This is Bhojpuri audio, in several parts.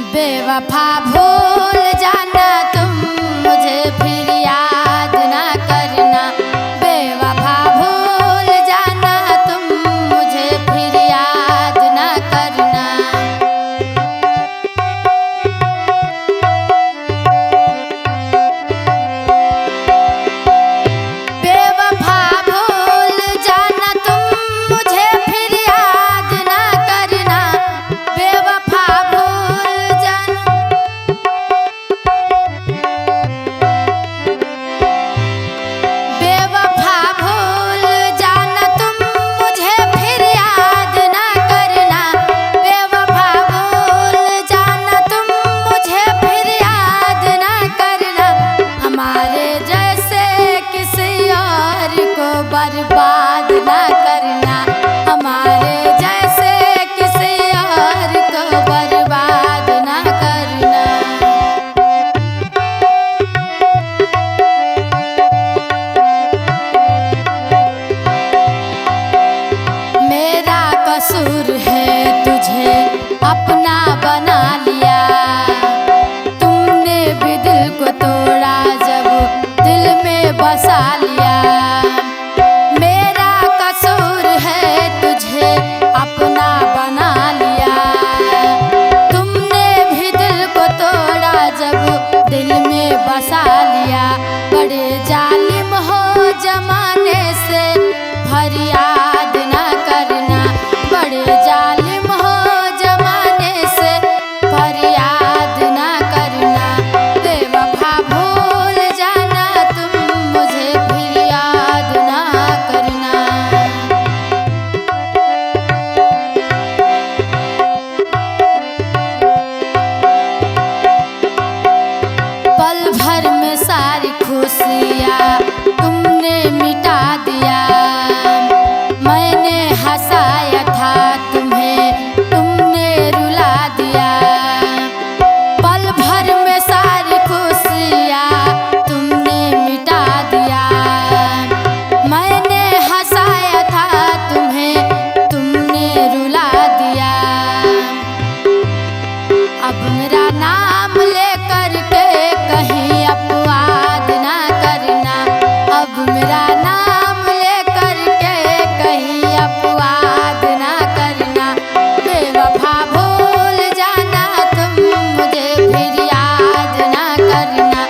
बेवफा भूल जाना तुम मुझे फिर याद ना करना। बेवफा भूल जाना तुम मुझे फिर याद ना करना। बेवफा भूल जाना तुम मुझे फिर याद ना करना। बेवफा भूल जाना। बेवफा भूल जाना तुम मुझे फिर याद ना करना। बेवफा भूल जाना तुम मुझे फिर याद ना करना। हमारे जैसे किसी और को बर्बाद ना करना। हमारे जैसे किसी और को बर्बाद ना करना। मेरा कसूर है तुझे अपना बना लिया। तुमने भी दिल को तोड़ा जब दिल में बसा लिया। मेरा कसूर है तुझे अपना बना लिया। तुमने भी दिल को तोड़ा जब दिल में बसा लिया। बड़े जालिम हो जमाने से फरियाद ना करना। बड़े जालिम हो जमाने से फरियाद ना करना। बेवफा भूल जाना तुम मुझे फिर याद ना करना। पल भर में सारी खुशियाँ तुमने मिटा दिया। मैंने हंसाया था तुम्हें तुमने रुला दिया। पल भर में सारी खुशियाँ तुमने मिटा दिया। मैंने हंसाया था तुम्हें तुमने रुला दिया। अब मेरा नाम लेकर के कहीं अपवाद ना करना। अब मेरा नाम लेकर के कहीं अपवाद ना करना। बेवफा भूल जाना तुम मुझे फिर याद ना करना।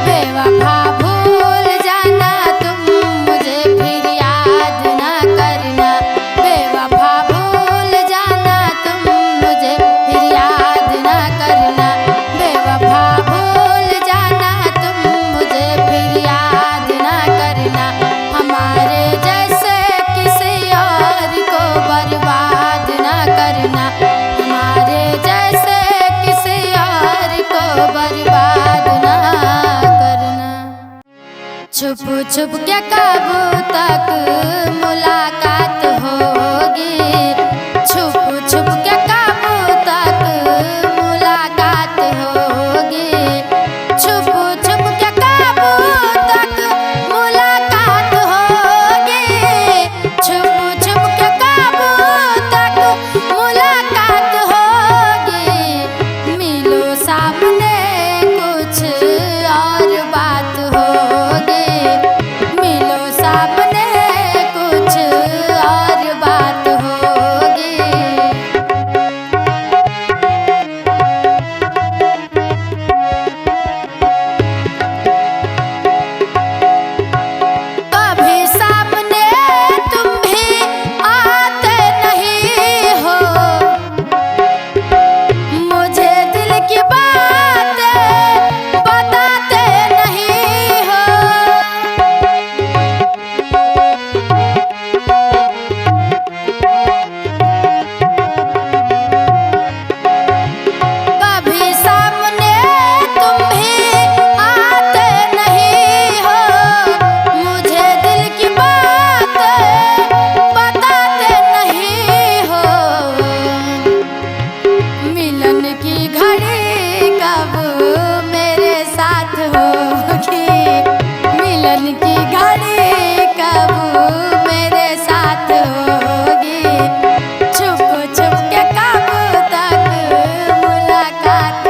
बेवफा भूल जाना तुम मुझे फिर याद ना करना। बेवफा भूल जाना तुम मुझे फिर याद ना करना। बेवफा भूल जाना तुम मुझे फिर याद ना करना। हमारे जैसे किसी और को बर्बाद ना करना। हमारे जैसे किसी और को बर्बाद ना करना। छुप छुप के कब तक मुलाकात होगी। छुप छुप के कब तक मुलाकात होगी। छुप छुप के कब तक मुलाकात होगी। छुप छुप के कब तक मुलाकात होगी। मिलो सामने कुछ और बात होगी। मिलो सामने कुछ और बात होगी। कभी सामने तुम भी आते नहीं हो। मुझे दिल की बातें बताते नहीं हो। कभी सामने तुम भी आते नहीं हो। मुझे दिल की बातें बताते नहीं हो। मिलन की घड़ी कब मेरे साथ होगी। मिलन की घड़ी कब मेरे साथ होगी। छुप छुप के कब तक मुलाकात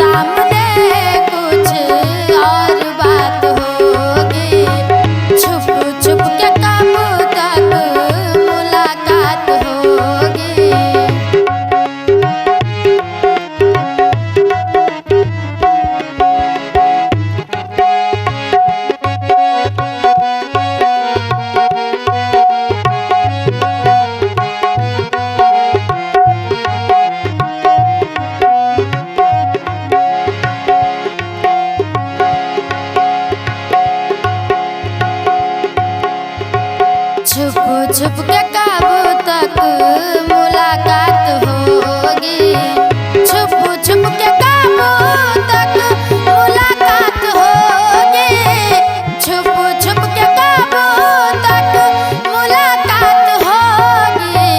सामने कुछ और बात होगी। छुप छुप के कब तक मुलाकात होगी। छुप छुप के कब तक मुलाकात होगी। छुप छुप के कब तक मुलाकात होगी। छुप छुप के कब तक मुलाकात होगी।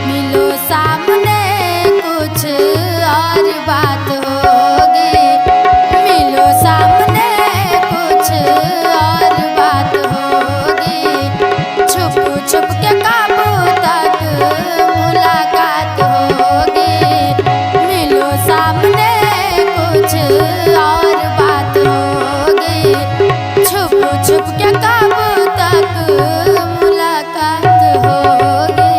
मिलो सामने कुछ और बात होगी। मिलो सामने कुछ और बात होगी। छुप छुप के कब तक मुलाकात होगी। मिलो सामने कुछ और बात होगी। छुप छुप के कब तक मुलाकात होगी।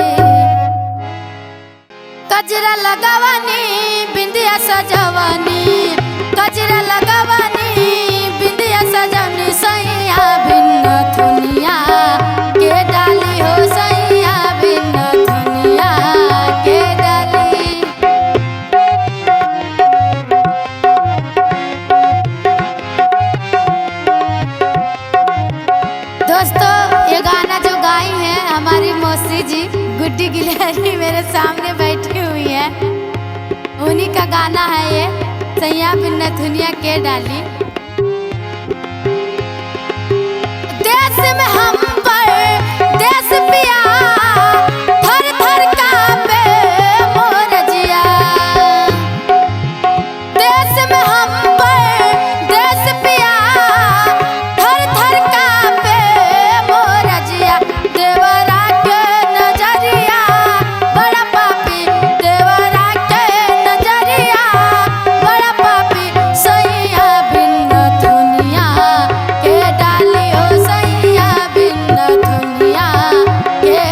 गजरा लगावानी बिंदिया सजवानी। गजरा लगावानी बिंदिया सजवनी। सैया भिन्न दुनिया के डाली हो। सैया भिन्न दुनिया के डाली। दोस्तों ये गाना जो गाई है हमारी मौसी जी गुड्डी गिलहरी मेरे सामने बैठी हुई है। उन्हीं का गाना है ये, सैया भिन्न दुनिया के डाली। देश में हम पर देश पिया थर थर कांपे मोर जिया। देश में हम पर देश पिया थर थर कांपे मोर जिया। देवरा के नजरिया बड़ा पापी। देवरा के नजरिया बड़ा पापी। सैया भिन्न दुनिया के डाली हो। सैया भिन्न दुनिया के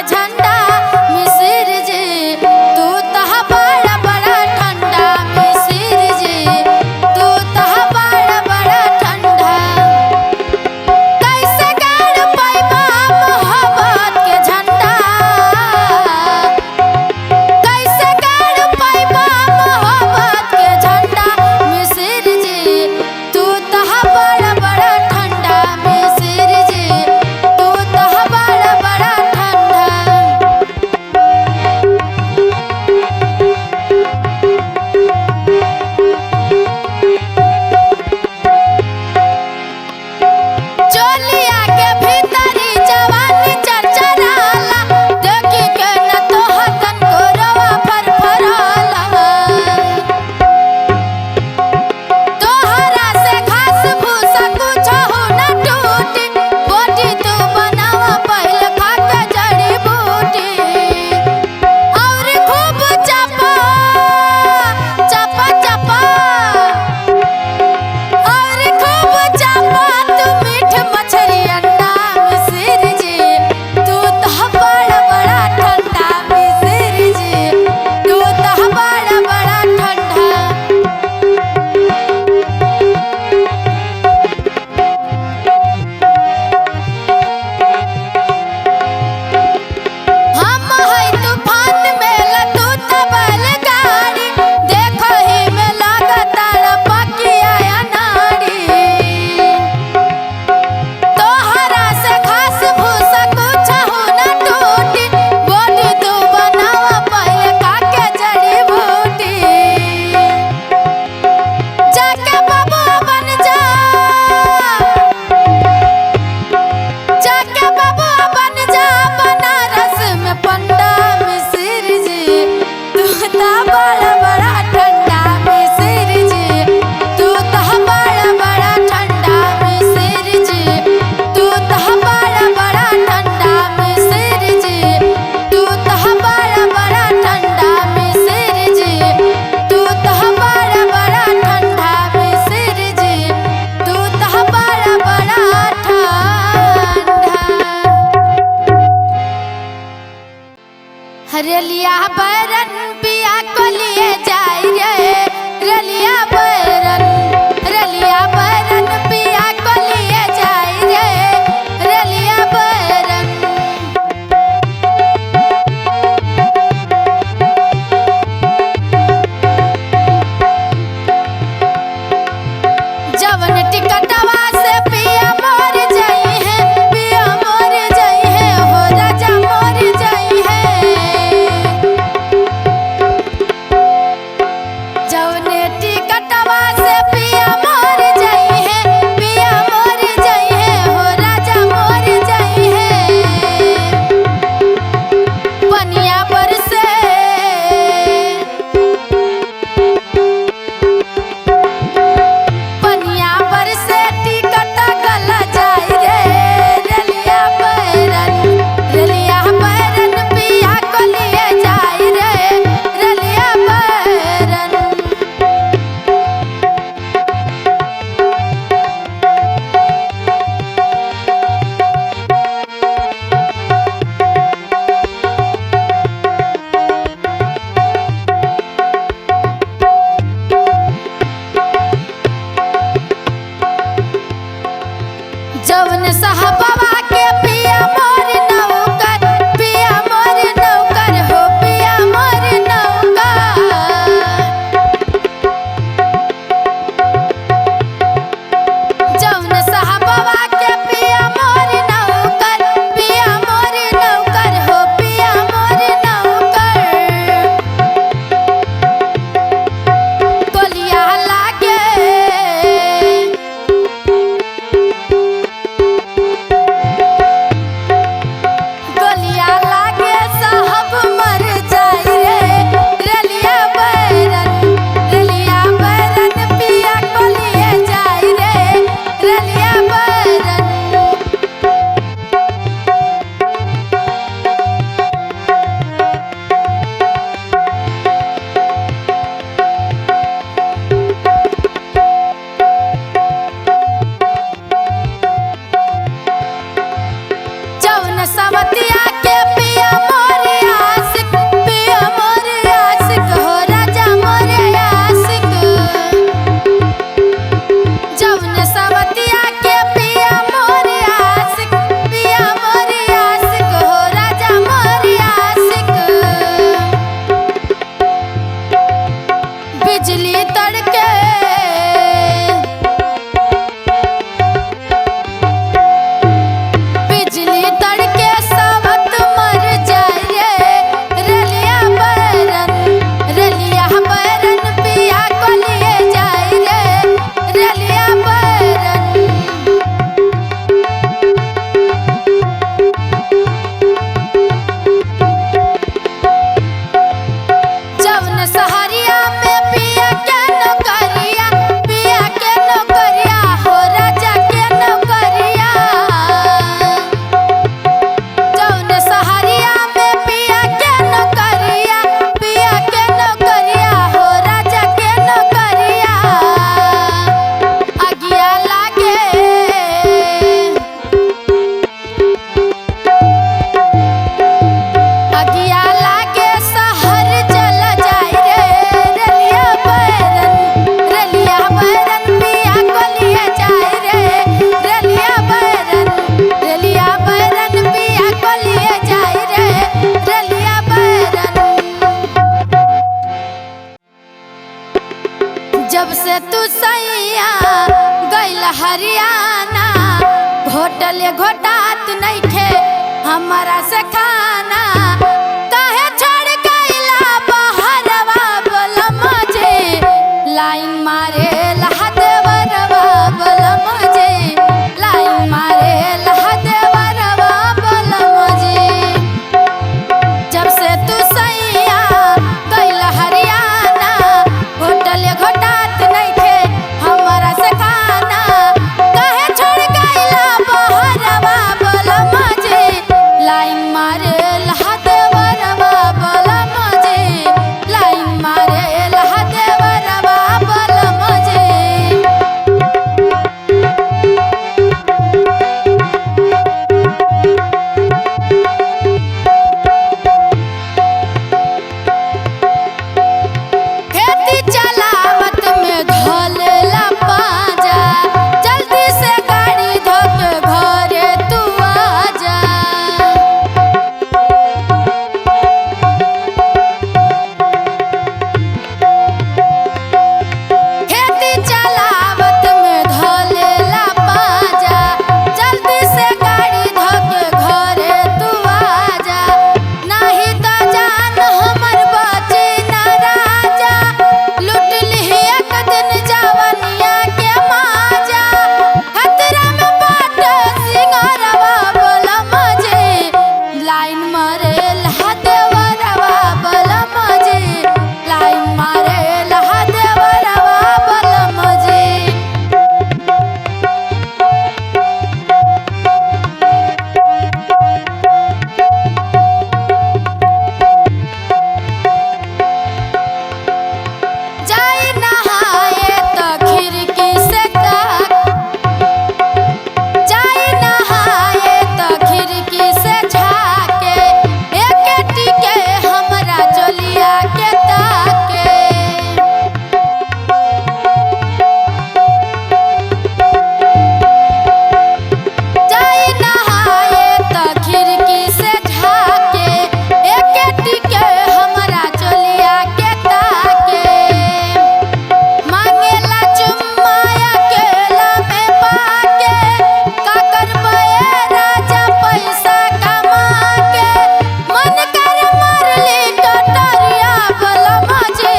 के झंडा मिसिर जी तू तह बड़ा बड़ा ठंडा मिसिर जी तू तह बड़ा बड़ा ठंडा कैसे गाड़ पैबा मोहब्बत के झंडा कैसे गाड़ पैबा मोहब्बत के झंडा मिसिर जी तू तह बड़ा बड़ा ठंडा मिसिर जी तू तह बड़ा बड़ा ठंडा चोलिया के भीतरी जवानी चरचराला देखी के न तो हतन को रवा फरफराला तोहरा से घास भूसा कुछ हो न टूटी बोटी तू बनावा पहले खा के जड़ी बूटी और खूब चपा चपा चपा और खूब चपा तू मीठ मछली अंडा मिसिर जी तू तह बड़ा बड़ा ठंडा मिसिर जी तू तह बड़ा बड़ा ठंडा हम है तूफान में लतू तबल गाड़ी देखो ही में लागता पकिया अनाड़ी तोहरा से घास भूसा कुछ हो न टूटी बोटी तू बनावा पहले खा के जड़ी बूटी जाके बबुआ बन जा जाके बबुआ बन जा बनारस में पंडा मिसिर जी तू ता बड़ा बड़ा ठंडा मिसिर जी तू तह बड़ा बड़ा ठंडा मिसिर जी तू तह बड़ा बड़ा ठंडा मिसिर जी तू तह बड़ा बड़ा ठंडा मिसिर जी तू तह बड़ा बड़ा ठंडा मिसिर जी तू तह बड़ा बड़ा ठंडा हरिया बैरन पिया को लिए जाई रे रलिया बैरन पिया को लिए जाई रे रलिया बैरन जवन टिकटवा से पिया मोर जाई है पिया मोर जाई है हो राजा मोर जाई है जवन टिकटवा से पिया मोर जाई है पिया मोर जाई है हो राजा मोर जाई है पनिया पर से पनिया पर से टिकट गला जाई रे रलिया बैरन पिया को लिए जाई रे रलिया बैरन जवन साहबवा के पिया मोर नौकर हो पिया मोर नौकर जवन साहबवा के पिया मोर नौकर हो पिया मोर नौकर कोलिया लागे होटल घोटात नहीं खे हमारा से खाना काहे छोड़ गइला बहरवा बोलम जे लाइन मारे लहदेवरवा बोलम जे लाइन मारे लहदेवरवा बोलम जे जब से तू सैया गइल हरियाणा होटल घोटात नहीं खे हमारा से खाना काहे छोड़ गइला बहरवा बोलम जे लाइन मारे लहदेवरवा बोलम जे लाइन मारे लहदेवरवा बोलम जे खेती चलावत में धोलेला पाजा जल्दी से गाड़ी धोके घरे तू आजा खेती चलावत में धोलेला पाजा जल्दी से गाड़ी धोके घरे तू आजा नाही तो जान हमर बची ना राजा लूट लिही एक दिन जवनिया के माजा खतरा में बाट सिंगारवा बोलम जे लाइन मारे लहदेवरवा बोलम जे लाइन मारे लहदेवरवा बोलम जे जाई नहाए तो खिड़की से ताक जाई नहाए तो खिड़की से झाके एक टिके हमरा चोलिया के ताके जाई नहाए तो खिड़की से झाके एक टिके हमरा चोलिया के ताके मांगेला चुम्मा अकेला में पाके का करबे राजा पैसा कमा के मन कर मारली कटरिया बोलम जे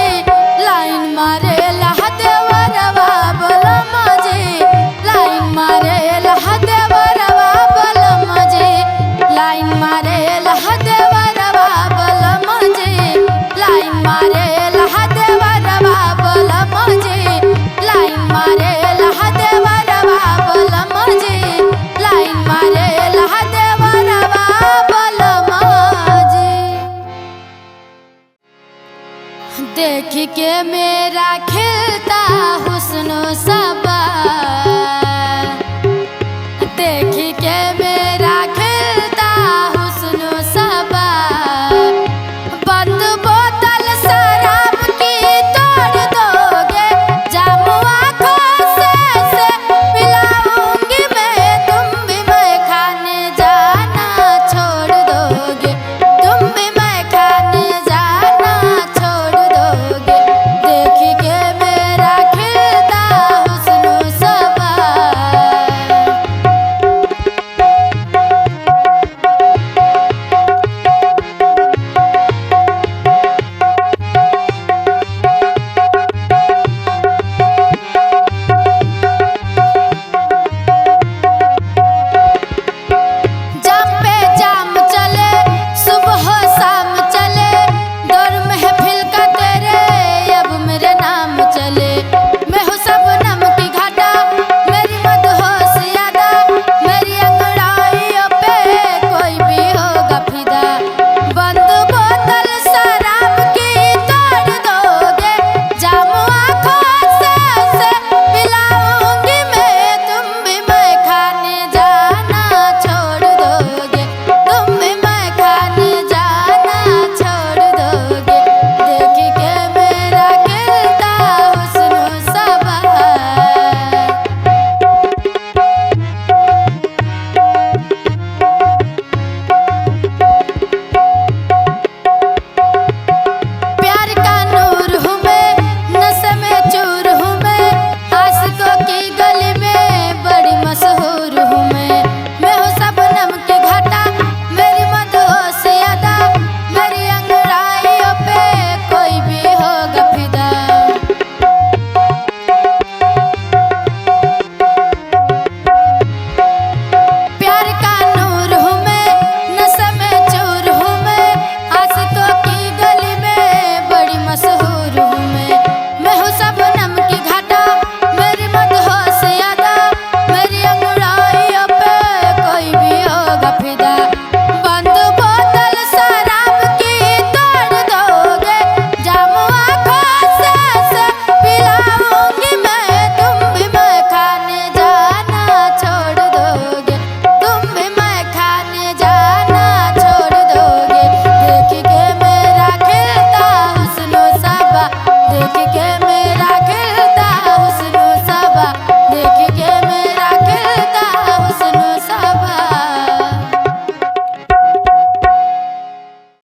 लाइन मारे लहदेवरवा बोलम जे लाइन मारे लहदेवरवा बोलम जे लाइन मारे लहदेवरवा बोलम जे लाइन मारे लहदेवरवा बोलम जे लाइन मारे लहदेवरवा बोलम जे लाइन मारे लहदेवरवा बोलम जे देख के मेरा खिलता हुस्न सबा देख के